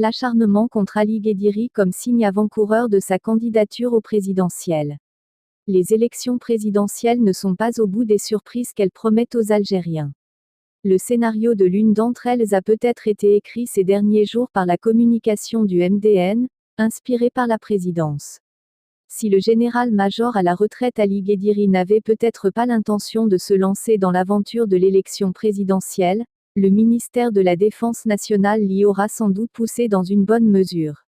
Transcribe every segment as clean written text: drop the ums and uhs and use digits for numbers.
l'acharnement contre Ali Guediri comme signe avant-coureur de sa candidature au présidentiel. Les élections présidentielles ne sont pas au bout des surprises qu'elles promettent aux Algériens. Le scénario de l'une d'entre elles a peut-être été écrit ces derniers jours par la communication du MDN, inspiré par la présidence. Si le général-major à la retraite Ali Guediri n'avait peut-être pas l'intention de se lancer dans l'aventure de l'élection présidentielle, le ministère de la Défense nationale l'y aura sans doute poussé dans une bonne mesure.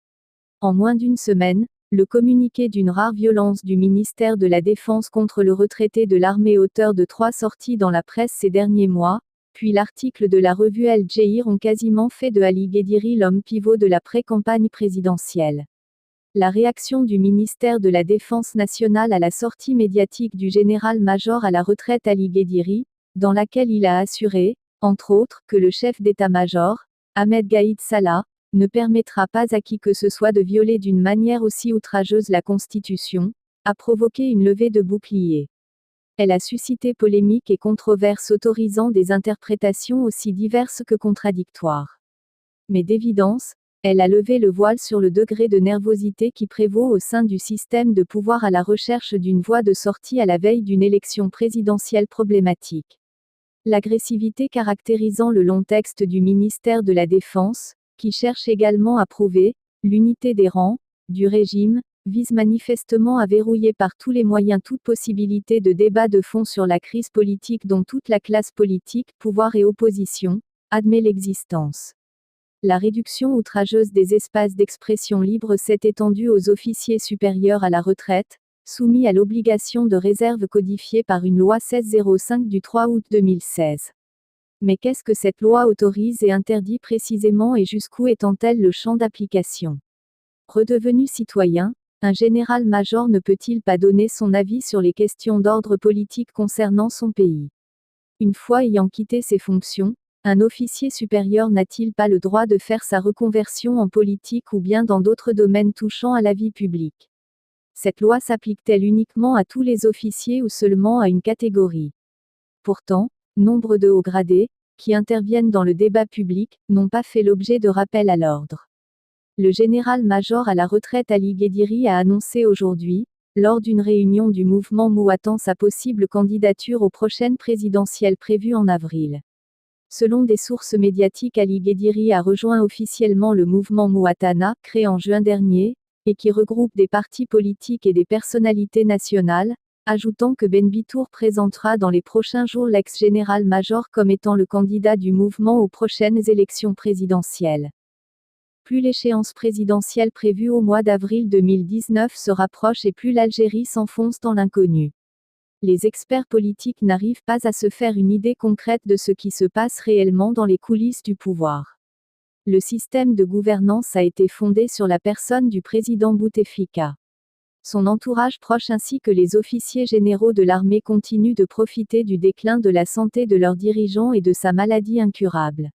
En moins d'une semaine, le communiqué d'une rare violence du ministère de la Défense contre le retraité de l'armée auteur de 3 sorties dans la presse ces derniers mois, puis l'article de la revue El Djeir ont quasiment fait de Ali Guediri l'homme pivot de la pré-campagne présidentielle. La réaction du ministère de la Défense nationale à la sortie médiatique du général-major à la retraite Ali Guediri, dans laquelle il a assuré, entre autres, que le chef d'état-major, Ahmed Gaïd Salah, ne permettra pas à qui que ce soit de violer d'une manière aussi outrageuse la Constitution, a provoqué une levée de boucliers. Elle a suscité polémique et controverse autorisant des interprétations aussi diverses que contradictoires. Mais d'évidence, elle a levé le voile sur le degré de nervosité qui prévaut au sein du système de pouvoir à la recherche d'une voie de sortie à la veille d'une élection présidentielle problématique. L'agressivité caractérisant le long texte du ministère de la Défense, qui cherche également à prouver l'unité des rangs du régime, vise manifestement à verrouiller par tous les moyens toute possibilité de débat de fond sur la crise politique dont toute la classe politique, pouvoir et opposition, admet l'existence. La réduction outrageuse des espaces d'expression libre s'est étendue aux officiers supérieurs à la retraite, soumis à l'obligation de réserve codifiée par une loi 1605 du 3 août 2016. Mais qu'est-ce que cette loi autorise et interdit précisément et jusqu'où étend-elle le champ d'application ? Redevenu citoyen, un général-major ne peut-il pas donner son avis sur les questions d'ordre politique concernant son pays ? Une fois ayant quitté ses fonctions, un officier supérieur n'a-t-il pas le droit de faire sa reconversion en politique ou bien dans d'autres domaines touchant à la vie publique ? Cette loi s'applique-t-elle uniquement à tous les officiers ou seulement à une catégorie ? Pourtant, nombre de hauts gradés, qui interviennent dans le débat public, n'ont pas fait l'objet de rappel à l'ordre. Le général-major à la retraite Ali Guediri a annoncé aujourd'hui, lors d'une réunion du mouvement Mouattan sa possible candidature aux prochaines présidentielles prévues en avril. Selon des sources médiatiques, Ali Guediri a rejoint officiellement le mouvement Mouattana, créé en juin dernier, et qui regroupe des partis politiques et des personnalités nationales, ajoutant que Ben Bitour présentera dans les prochains jours l'ex-général-major comme étant le candidat du mouvement aux prochaines élections présidentielles. Plus l'échéance présidentielle prévue au mois d'avril 2019 se rapproche et plus l'Algérie s'enfonce dans l'inconnu. Les experts politiques n'arrivent pas à se faire une idée concrète de ce qui se passe réellement dans les coulisses du pouvoir. Le système de gouvernance a été fondé sur la personne du président Bouteflika. Son entourage proche ainsi que les officiers généraux de l'armée continuent de profiter du déclin de la santé de leurs dirigeants et de sa maladie incurable.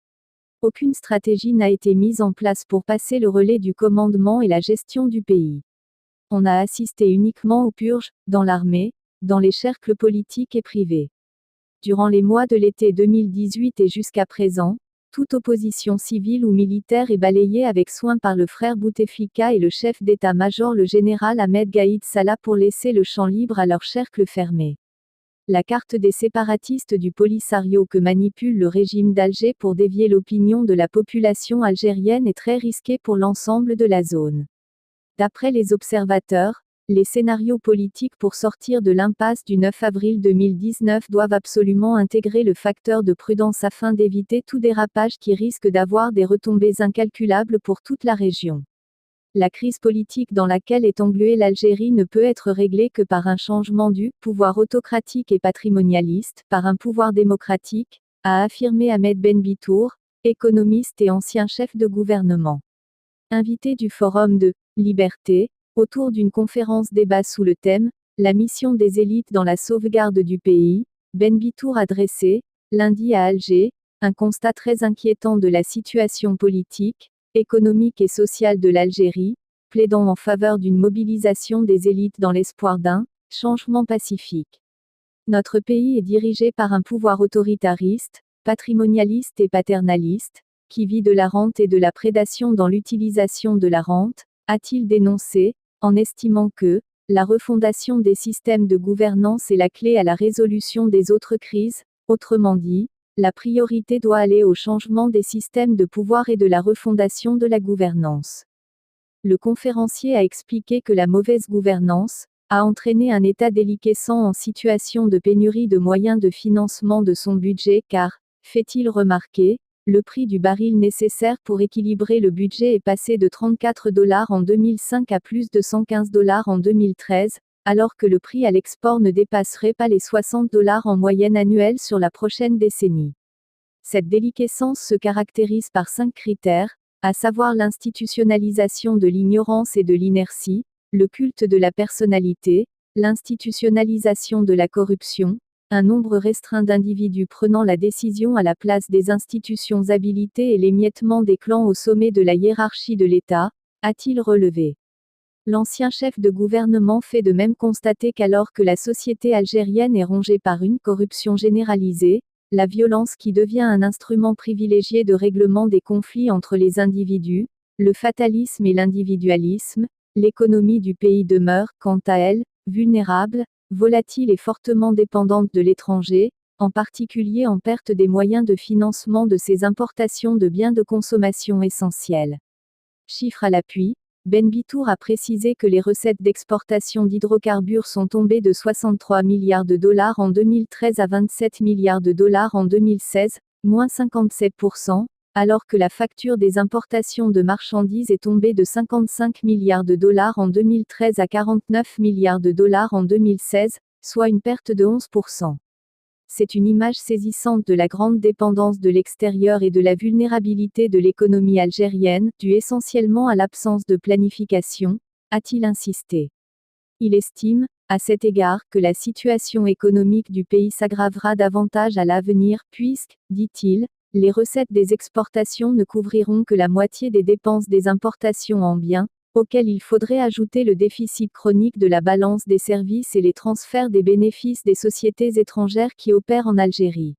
Aucune stratégie n'a été mise en place pour passer le relais du commandement et la gestion du pays. On a assisté uniquement aux purges, dans l'armée, dans les cercles politiques et privés. Durant les mois de l'été 2018 et jusqu'à présent, toute opposition civile ou militaire est balayée avec soin par le frère Bouteflika et le chef d'état-major le général Ahmed Gaïd Salah pour laisser le champ libre à leur cercle fermé. La carte des séparatistes du Polisario que manipule le régime d'Alger pour dévier l'opinion de la population algérienne est très risquée pour l'ensemble de la zone. D'après les observateurs, les scénarios politiques pour sortir de l'impasse du 9 avril 2019 doivent absolument intégrer le facteur de prudence afin d'éviter tout dérapage qui risque d'avoir des retombées incalculables pour toute la région. La crise politique dans laquelle est engluée l'Algérie ne peut être réglée que par un changement du pouvoir autocratique et patrimonialiste, par un pouvoir démocratique, a affirmé Ahmed Ben Bitour, économiste et ancien chef de gouvernement. Invité du Forum de Liberté, autour d'une conférence débat sous le thème La mission des élites dans la sauvegarde du pays, Ben Bitour a dressé, lundi à Alger, un constat très inquiétant de la situation politique, économique et sociale de l'Algérie, plaidant en faveur d'une mobilisation des élites dans l'espoir d'un changement pacifique. Notre pays est dirigé par un pouvoir autoritariste, patrimonialiste et paternaliste, qui vit de la rente et de la prédation dans l'utilisation de la rente, a-t-il dénoncé, en estimant que la refondation des systèmes de gouvernance est la clé à la résolution des autres crises, autrement dit, la priorité doit aller au changement des systèmes de pouvoir et de la refondation de la gouvernance. Le conférencier a expliqué que la mauvaise gouvernance a entraîné un État déliquescent en situation de pénurie de moyens de financement de son budget car, fait-il remarquer, le prix du baril nécessaire pour équilibrer le budget est passé de $34 en 2005 à plus de $115 en 2013, alors que le prix à l'export ne dépasserait pas les $60 en moyenne annuelle sur la prochaine décennie. Cette déliquescence se caractérise par 5 critères, à savoir l'institutionnalisation de l'ignorance et de l'inertie, le culte de la personnalité, l'institutionnalisation de la corruption, un nombre restreint d'individus prenant la décision à la place des institutions habilitées et l'émiettement des clans au sommet de la hiérarchie de l'État, a-t-il relevé. L'ancien chef de gouvernement fait de même constater qu'alors que la société algérienne est rongée par une corruption généralisée, la violence qui devient un instrument privilégié de règlement des conflits entre les individus, le fatalisme et l'individualisme, l'économie du pays demeure, quant à elle, vulnérable, volatile et fortement dépendante de l'étranger, en particulier en perte des moyens de financement de ses importations de biens de consommation essentiels. Chiffre à l'appui, Ben Bitour a précisé que les recettes d'exportation d'hydrocarbures sont tombées de 63 milliards de dollars en 2013 à 27 milliards de dollars en 2016, moins 57%, alors que la facture des importations de marchandises est tombée de 55 milliards de dollars en 2013 à 49 milliards de dollars en 2016, soit une perte de 11%. C'est une image saisissante de la grande dépendance de l'extérieur et de la vulnérabilité de l'économie algérienne, due essentiellement à l'absence de planification, a-t-il insisté. Il estime, à cet égard, que la situation économique du pays s'aggravera davantage à l'avenir, puisque, dit-il, les recettes des exportations ne couvriront que la moitié des dépenses des importations en biens, auxquelles il faudrait ajouter le déficit chronique de la balance des services et les transferts des bénéfices des sociétés étrangères qui opèrent en Algérie.